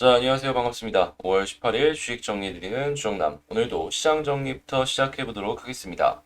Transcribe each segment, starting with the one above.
자, 안녕하세요. 반갑습니다. 5월 18일 주식 정리해드리는 주정남. 오늘도 시장 정리부터 시작해보도록 하겠습니다.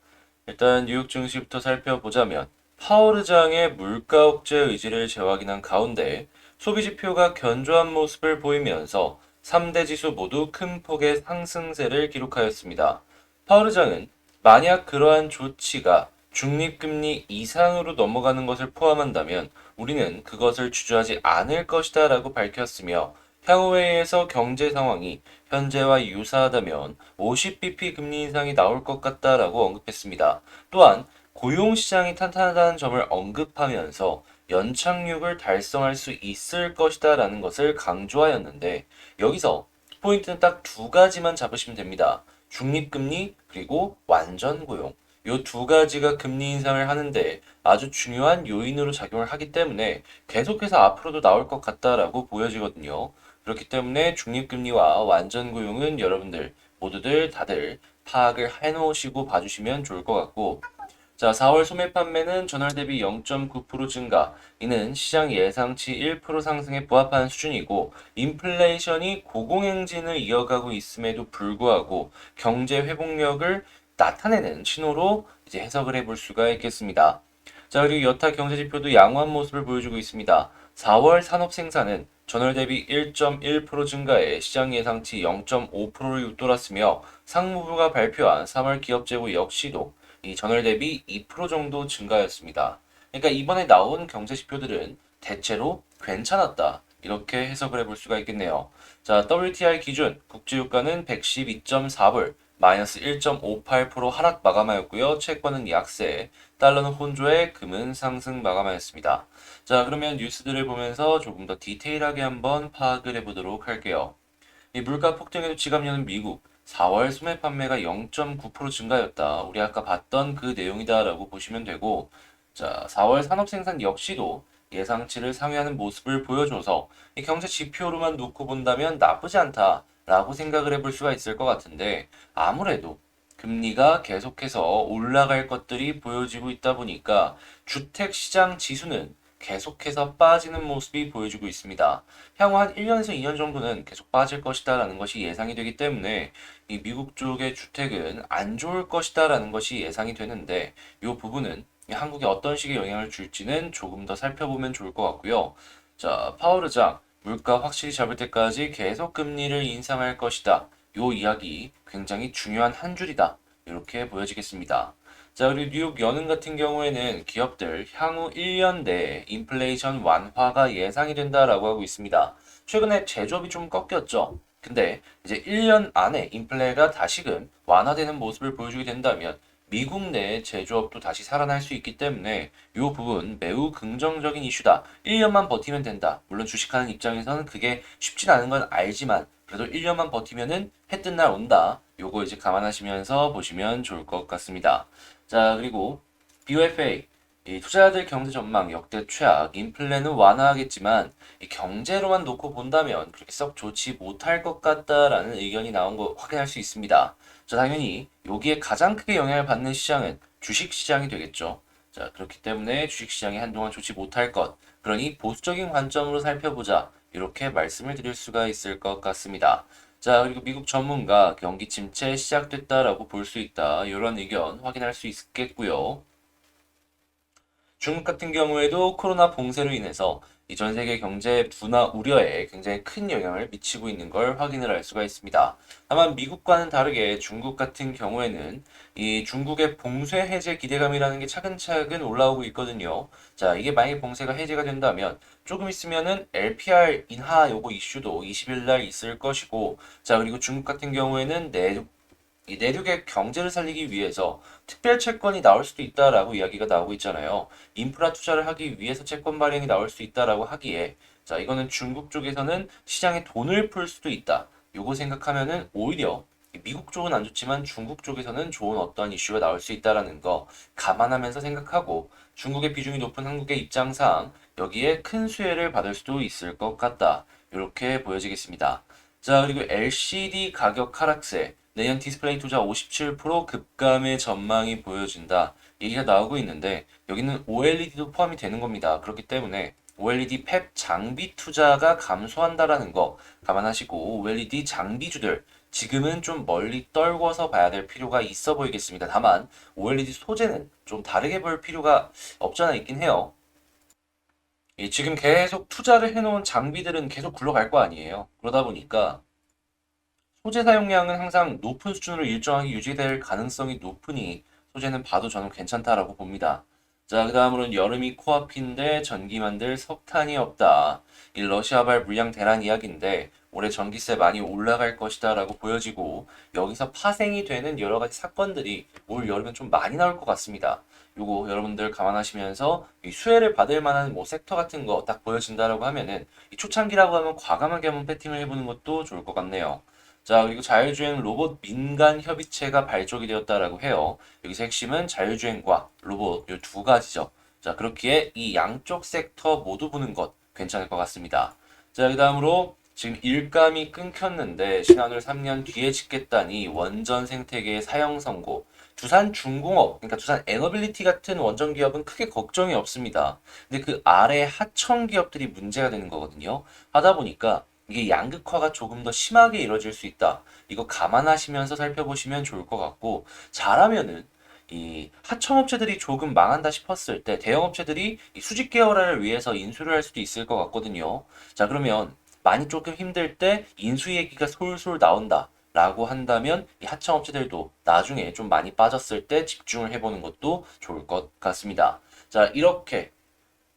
일단 뉴욕 증시부터 살펴보자면 파월 의장의 물가 억제 의지를 재확인한 가운데 소비 지표가 견조한 모습을 보이면서 3대 지수 모두 큰 폭의 상승세를 기록하였습니다. 파월 의장은 만약 그러한 조치가 중립금리 이상으로 넘어가는 것을 포함한다면 우리는 그것을 주저하지 않을 것이다 라고 밝혔으며 향후회의에서 경제 상황이 현재와 유사하다면 50bp 금리 인상이 나올 것 같다라고 언급했습니다. 또한 고용시장이 탄탄하다는 점을 언급하면서 연착륙을 달성할 수 있을 것이다라는 것을 강조하였는데 여기서 포인트는 딱 두 가지만 잡으시면 됩니다. 중립금리 그리고 완전 고용. 이 두 가지가 금리 인상을 하는데 아주 중요한 요인으로 작용을 하기 때문에 계속해서 앞으로도 나올 것 같다라고 보여지거든요. 그렇기 때문에 중립금리와 완전고용은 여러분들 모두들 다들 파악을 해놓으시고 봐주시면 좋을 것 같고 자, 4월 소매 판매는 전월 대비 0.9% 증가. 이는 시장 예상치 1% 상승에 부합하는 수준이고, 인플레이션이 고공행진을 이어가고 있음에도 불구하고 경제 회복력을 나타내는 신호로 이제 해석을 해볼 수가 있겠습니다. 자, 그리고 여타 경제 지표도 양호한 모습을 보여주고 있습니다. 4월 산업 생산은 전월 대비 1.1% 증가해 시장 예상치 0.5%를 웃돌았으며 상무부가 발표한 3월 기업 재고 역시도 이 전월 대비 2% 정도 증가였습니다. 그러니까 이번에 나온 경제 지표들은 대체로 괜찮았다. 이렇게 해석을 해볼 수가 있겠네요. 자, WTI 기준 국제유가는 112.4불, 마이너스 1.58% 하락 마감하였고요. 채권은 약세, 달러는 혼조해 금은 상승 마감하였습니다. 자, 그러면 뉴스들을 보면서 조금 더 디테일하게 한번 파악을 해보도록 할게요. 이 물가 폭등에도 지갑 여는 미국 4월 소매 판매가 0.9% 증가였다. 우리 아까 봤던 그 내용이다라고 보시면 되고, 자, 4월 산업 생산 역시도 예상치를 상회하는 모습을 보여줘서 이 경제 지표로만 놓고 본다면 나쁘지 않다라고 생각을 해볼 수가 있을 것 같은데 아무래도 금리가 계속해서 올라갈 것들이 보여지고 있다 보니까 주택 시장 지수는 계속해서 빠지는 모습이 보여지고 있습니다. 향후 한 1년에서 2년 정도는 계속 빠질 것이다라는 것이 예상이 되기 때문에 이 미국 쪽의 주택은 안 좋을 것이다라는 것이 예상이 되는데 이 부분은 한국에 어떤 식의 영향을 줄지는 조금 더 살펴보면 좋을 것 같고요. 자, 파월 의장 물가 확실히 잡을 때까지 계속 금리를 인상할 것이다. 이 이야기 굉장히 중요한 한 줄이다. 이렇게 보여지겠습니다. 자, 그리고 뉴욕 연은 같은 경우에는 기업들 향후 1년 내에 인플레이션 완화가 예상이 된다라고 하고 있습니다. 최근에 제조업이 좀 꺾였죠. 근데 이제 1년 안에 인플레가 다시금 완화되는 모습을 보여주게 된다면 미국 내 제조업도 다시 살아날 수 있기 때문에 이 부분 매우 긍정적인 이슈다. 1년만 버티면 된다. 물론 주식하는 입장에서는 그게 쉽진 않은 건 알지만 그래도 1년만 버티면은 해 뜬 날 온다. 요거 이제 감안하시면서 보시면 좋을 것 같습니다. 자, 그리고 BOFA 이 투자자들 경제 전망 역대 최악, 인플레는 완화하겠지만 이 경제로만 놓고 본다면 그렇게 썩 좋지 못할 것 같다라는 의견이 나온 거 확인할 수 있습니다. 자, 당연히 여기에 가장 크게 영향을 받는 시장은 주식 시장이 되겠죠. 자, 그렇기 때문에 주식 시장이 한동안 좋지 못할 것. 그러니 보수적인 관점으로 살펴보자. 이렇게 말씀을 드릴 수가 있을 것 같습니다. 자, 그리고 미국 전문가 경기 침체 시작됐다라고 볼 수 있다. 이런 의견 확인할 수 있겠고요. 중국 같은 경우에도 코로나 봉쇄로 인해서 이 전 세계 경제 둔화 우려에 굉장히 큰 영향을 미치고 있는 걸 확인을 할 수가 있습니다. 다만 미국과는 다르게 중국 같은 경우에는 이 중국의 봉쇄 해제 기대감이라는 게 차근차근 올라오고 있거든요. 자, 이게 만약에 봉쇄가 해제가 된다면 조금 있으면은 LPR 인하 요거 이슈도 20일 날 있을 것이고, 자, 그리고 중국 같은 경우에는 이 내륙의 경제를 살리기 위해서 특별 채권이 나올 수도 있다라고 이야기가 나오고 있잖아요. 인프라 투자를 하기 위해서 채권 발행이 나올 수 있다라고 하기에 자, 이거는 중국 쪽에서는 시장에 돈을 풀 수도 있다. 요거 생각하면은 오히려 미국 쪽은 안 좋지만 중국 쪽에서는 좋은 어떠한 이슈가 나올 수 있다라는 거 감안하면서 생각하고 중국의 비중이 높은 한국의 입장상 여기에 큰 수혜를 받을 수도 있을 것 같다. 이렇게 보여지겠습니다. 자, 그리고 LCD 가격 하락세 내년 디스플레이 투자 57% 급감의 전망이 보여진다. 얘기가 나오고 있는데 여기는 OLED도 포함이 되는 겁니다. 그렇기 때문에 OLED 팹 장비 투자가 감소한다라는 거 감안하시고 OLED 장비주들 지금은 좀 멀리 떨궈서 봐야 될 필요가 있어 보이겠습니다. 다만 OLED 소재는 좀 다르게 볼 필요가 없잖아 있긴 해요. 지금 계속 투자를 해놓은 장비들은 계속 굴러갈 거 아니에요. 그러다 보니까 소재 사용량은 항상 높은 수준으로 일정하게 유지될 가능성이 높으니 소재는 봐도 저는 괜찮다라고 봅니다. 자, 그 다음으로는 여름이 코앞인데 전기 만들 석탄이 없다. 이 러시아발 물량 대란 이야기인데 올해 전기세 많이 올라갈 것이다라고 보여지고 여기서 파생이 되는 여러 가지 사건들이 올 여름엔 좀 많이 나올 것 같습니다. 요거 여러분들 감안하시면서 이 수혜를 받을 만한 뭐 섹터 같은 거 딱 보여진다라고 하면은 이 초창기라고 하면 과감하게 한번 배팅을 해보는 것도 좋을 것 같네요. 자, 그리고 자율주행 로봇 민간 협의체가 발족이 되었다라고 해요. 여기서 핵심은 자율주행과 로봇 이 두 가지죠. 자, 그렇기에 이 양쪽 섹터 모두 보는 것 괜찮을 것 같습니다. 자, 그 다음으로 지금 일감이 끊겼는데 신한울 3년 뒤에 짓겠다니 원전 생태계의 사형 선고. 두산 중공업, 그러니까 두산 에너빌리티 같은 원전 기업은 크게 걱정이 없습니다. 근데 그 아래 하청 기업들이 문제가 되는 거거든요. 하다 보니까 이게 양극화가 조금 더 심하게 이루어질 수 있다. 이거 감안하시면서 살펴보시면 좋을 것 같고, 잘하면은 이 하청업체들이 조금 망한다 싶었을 때 대형업체들이 이 수직 계열화를 위해서 인수를 할 수도 있을 것 같거든요. 자, 그러면 많이 조금 힘들 때 인수 얘기가 솔솔 나온다. 라고 한다면 이 하청업체들도 나중에 좀 많이 빠졌을 때 집중을 해보는 것도 좋을 것 같습니다. 자, 이렇게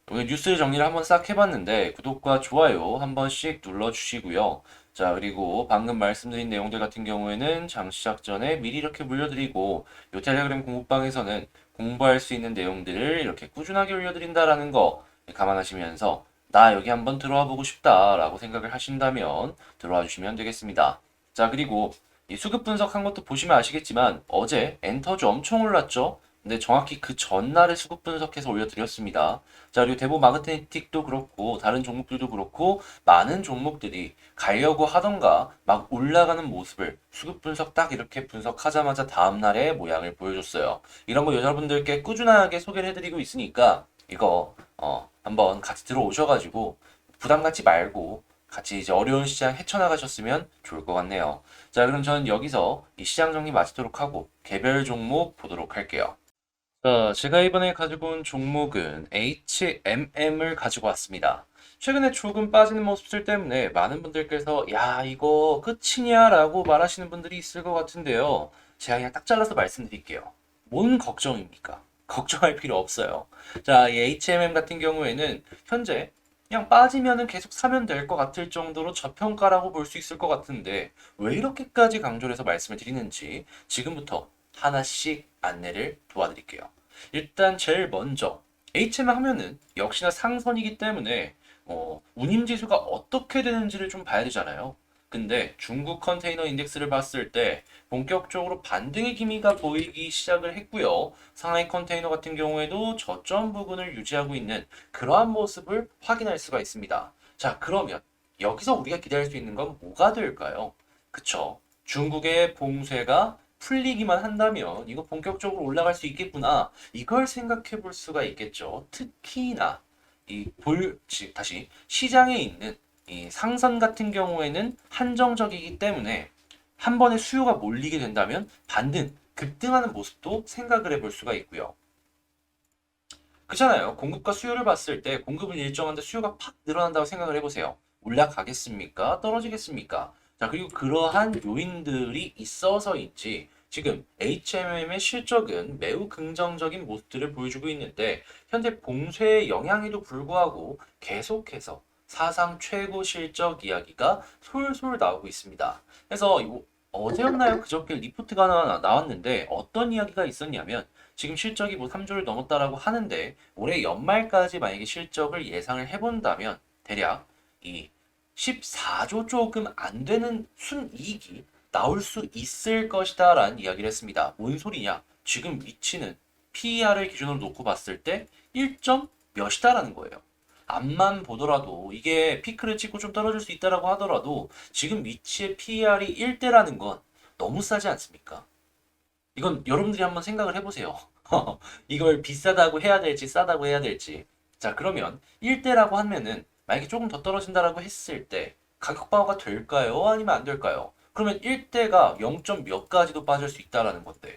오늘 뉴스 정리를 한번 싹 해봤는데 구독과 좋아요 한 번씩 눌러주시고요. 자, 그리고 방금 말씀드린 내용들 같은 경우에는 장 시작 전에 미리 이렇게 물려드리고 요 텔레그램 공부방에서는 공부할 수 있는 내용들을 이렇게 꾸준하게 올려드린다라는 거 감안하시면서 나 여기 한번 들어와 보고 싶다라고 생각을 하신다면 들어와 주시면 되겠습니다. 자, 그리고 이 수급 분석한 것도 보시면 아시겠지만 어제 엔터주 엄청 올랐죠? 근데 정확히 그 전날에 수급 분석해서 올려드렸습니다. 자, 그리고 대부 마그네틱도 그렇고 다른 종목들도 그렇고 많은 종목들이 가려고 하던가 막 올라가는 모습을 수급 분석 딱 이렇게 분석하자마자 다음날에 모양을 보여줬어요. 이런 거 여러분들께 꾸준하게 소개를 해드리고 있으니까 이거 한번 같이 들어오셔가지고 부담 갖지 말고 같이 이제 어려운 시장 헤쳐나가셨으면 좋을 것 같네요. 자, 그럼 저는 여기서 이 시장 정리 마치도록 하고 개별 종목 보도록 할게요. 자, 제가 이번에 가지고 온 종목은 HMM을 가지고 왔습니다. 최근에 조금 빠지는 모습들 때문에 많은 분들께서 야, 이거 끝이냐? 라고 말하시는 분들이 있을 것 같은데요. 제가 그냥 딱 잘라서 말씀드릴게요. 뭔 걱정입니까? 걱정할 필요 없어요. 자, 이 HMM 같은 경우에는 현재 그냥 빠지면은 계속 사면 될 것 같을 정도로 저평가라고 볼 수 있을 것 같은데 왜 이렇게까지 강조를 해서 말씀을 드리는지 지금부터 하나씩 안내를 도와드릴게요. 일단 제일 먼저 HM 하면은 역시나 상선이기 때문에 운임지수가 어떻게 되는지를 좀 봐야 되잖아요. 근데 중국 컨테이너 인덱스를 봤을 때 본격적으로 반등의 기미가 보이기 시작을 했고요. 상하이 컨테이너 같은 경우에도 저점 부근을 유지하고 있는 그러한 모습을 확인할 수가 있습니다. 자, 그러면 여기서 우리가 기대할 수 있는 건 뭐가 될까요? 그쵸. 중국의 봉쇄가 풀리기만 한다면 이거 본격적으로 올라갈 수 있겠구나. 이걸 생각해 볼 수가 있겠죠. 특히나 다시 시장에 있는 이 상선 같은 경우에는 한정적이기 때문에 한 번에 수요가 몰리게 된다면 반등, 급등하는 모습도 생각을 해볼 수가 있고요. 그렇잖아요. 공급과 수요를 봤을 때 공급은 일정한데 수요가 팍 늘어난다고 생각을 해보세요. 올라가겠습니까? 떨어지겠습니까? 자, 그리고 그러한 요인들이 있어서인지 지금 HMM의 실적은 매우 긍정적인 모습들을 보여주고 있는데 현재 봉쇄의 영향에도 불구하고 계속해서 사상 최고 실적 이야기가 솔솔 나오고 있습니다. 그래서 어제였나요? 그저께 리포트가 하나 나왔는데 어떤 이야기가 있었냐면 지금 실적이 뭐 3조를 넘었다라고 하는데 올해 연말까지 만약에 실적을 예상을 해본다면 대략 이 14조 조금 안 되는 순이익이 나올 수 있을 것이다 라는 이야기를 했습니다. 뭔 소리냐? 지금 위치는 PER을 기준으로 놓고 봤을 때 1점 몇이다라는 거예요. 앞만 보더라도 이게 피크를 찍고 좀 떨어질 수 있다라고 하더라도 지금 위치의 PER이 1대라는 건 너무 싸지 않습니까? 이건 여러분들이 한번 생각을 해보세요. 이걸 비싸다고 해야 될지 싸다고 해야 될지. 자, 그러면 1대라고 하면은 만약에 조금 더 떨어진다라고 했을 때 가격 방어가 될까요? 아니면 안 될까요? 그러면 1대가 0. 몇 가지도 빠질 수 있다라는 건데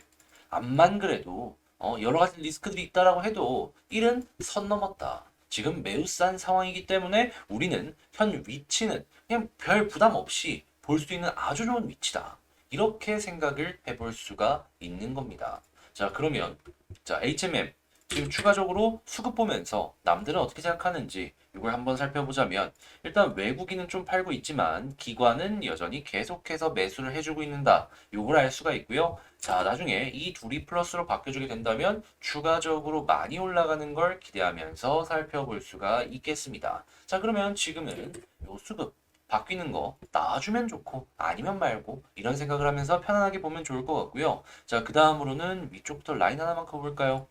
암만 그래도 여러 가지 리스크들이 있다라고 해도 1은 선 넘었다. 지금 매우 싼 상황이기 때문에 우리는 현 위치는 그냥 별 부담 없이 볼 수 있는 아주 좋은 위치다. 이렇게 생각을 해볼 수가 있는 겁니다. 자, 그러면 자, HMM 지금 추가적으로 수급 보면서 남들은 어떻게 생각하는지 이걸 한번 살펴보자면 일단 외국인은 좀 팔고 있지만 기관은 여전히 계속해서 매수를 해주고 있는다. 요걸 알 수가 있고요. 자, 나중에 이 둘이 플러스로 바뀌어주게 된다면 추가적으로 많이 올라가는 걸 기대하면서 살펴볼 수가 있겠습니다. 자, 그러면 지금은 요 수급 바뀌는 거 놔주면 좋고 아니면 말고 이런 생각을 하면서 편안하게 보면 좋을 것 같고요. 자, 그 다음으로는 위쪽부터 라인 하나만 그어볼까요?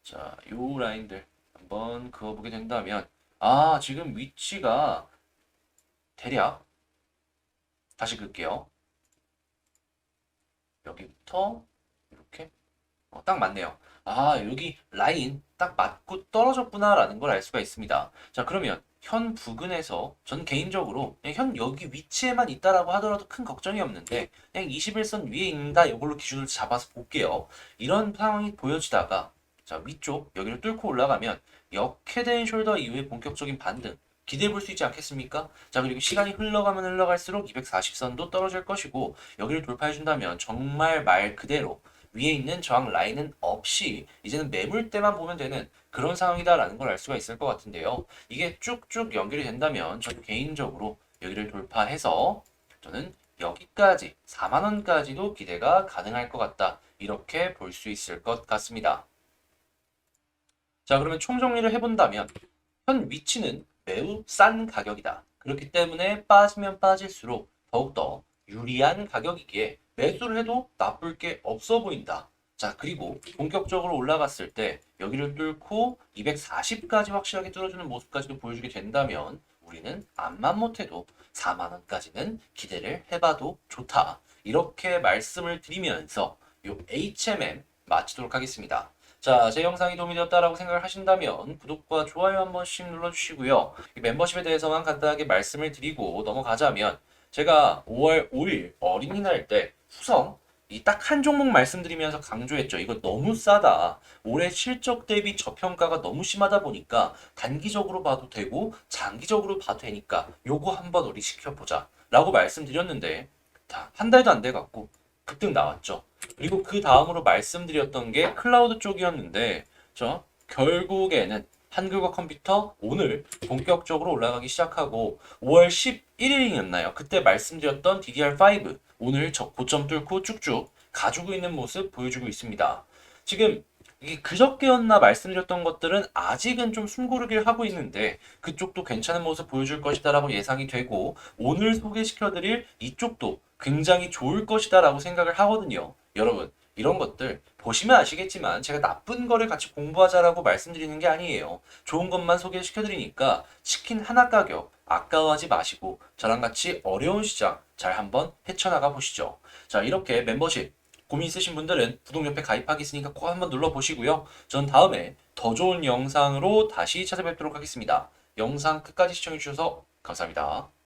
자, 요 라인들 한번 그어보게 된다면 지금 위치가 대략 다시 그을게요. 여기부터 이렇게 딱 맞네요. 여기 라인 딱 맞고 떨어졌구나라는 걸 알 수가 있습니다. 자, 그러면 현 부근에서 전 개인적으로 그냥 현 여기 위치에만 있다라고 하더라도 큰 걱정이 없는데 그냥 21선 위에 있는다 이걸로 기준을 잡아서 볼게요. 이런 상황이 보여지다가 자, 위쪽 여기를 뚫고 올라가면 역헤드앤 숄더 이후에 본격적인 반등 기대해 볼 수 있지 않겠습니까? 자, 그리고 시간이 흘러가면 흘러갈수록 240선도 떨어질 것이고 여기를 돌파해 준다면 정말 말 그대로 위에 있는 저항 라인은 없이 이제는 매물대만 보면 되는 그런 상황이다라는 걸 알 수가 있을 것 같은데요. 이게 쭉쭉 연결이 된다면 저는 개인적으로 여기를 돌파해서 저는 여기까지 4만 원까지도 기대가 가능할 것 같다. 이렇게 볼 수 있을 것 같습니다. 자, 그러면 총정리를 해본다면 현 위치는 매우 싼 가격이다. 그렇기 때문에 빠지면 빠질수록 더욱더 유리한 가격이기에 매수를 해도 나쁠 게 없어 보인다. 자, 그리고 본격적으로 올라갔을 때 여기를 뚫고 240까지 확실하게 뚫어주는 모습까지도 보여주게 된다면 우리는 암만 못해도 4만 원까지는 기대를 해봐도 좋다. 이렇게 말씀을 드리면서 요 HMM 마치도록 하겠습니다. 자, 제 영상이 도움이 되었다라고 생각을 하신다면 구독과 좋아요 한 번씩 눌러주시고요. 이 멤버십에 대해서만 간단하게 말씀을 드리고 넘어가자면 제가 5월 5일 어린이날 때 후성 이 딱 한 종목 말씀드리면서 강조했죠. 이거 너무 싸다. 올해 실적 대비 저평가가 너무 심하다 보니까 단기적으로 봐도 되고 장기적으로 봐도 되니까 요거 한번 우리 시켜보자 라고 말씀드렸는데 한 달도 안 돼 갖고 급등 나왔죠. 그리고 그 다음으로 말씀드렸던 게 클라우드 쪽이었는데 결국에는 한글과 컴퓨터 오늘 본격적으로 올라가기 시작하고 5월 11일이었나요? 그때 말씀드렸던 DDR5 오늘 고점 뚫고 쭉쭉 가지고 있는 모습 보여주고 있습니다. 지금 이게 그저께였나 말씀드렸던 것들은 아직은 좀 숨고르기를 하고 있는데 그쪽도 괜찮은 모습 보여줄 것이다라고 예상이 되고 오늘 소개시켜드릴 이쪽도 굉장히 좋을 것이다라고 생각을 하거든요. 여러분 이런 것들 보시면 아시겠지만 제가 나쁜 거를 같이 공부하자라고 말씀드리는 게 아니에요. 좋은 것만 소개시켜드리니까 치킨 하나 가격 아까워하지 마시고 저랑 같이 어려운 시장 잘 한번 헤쳐나가 보시죠. 자, 이렇게 멤버십 고민 있으신 분들은 구독 옆에 가입하기 있으니까 꼭 한번 눌러보시고요. 전 다음에 더 좋은 영상으로 다시 찾아뵙도록 하겠습니다. 영상 끝까지 시청해주셔서 감사합니다.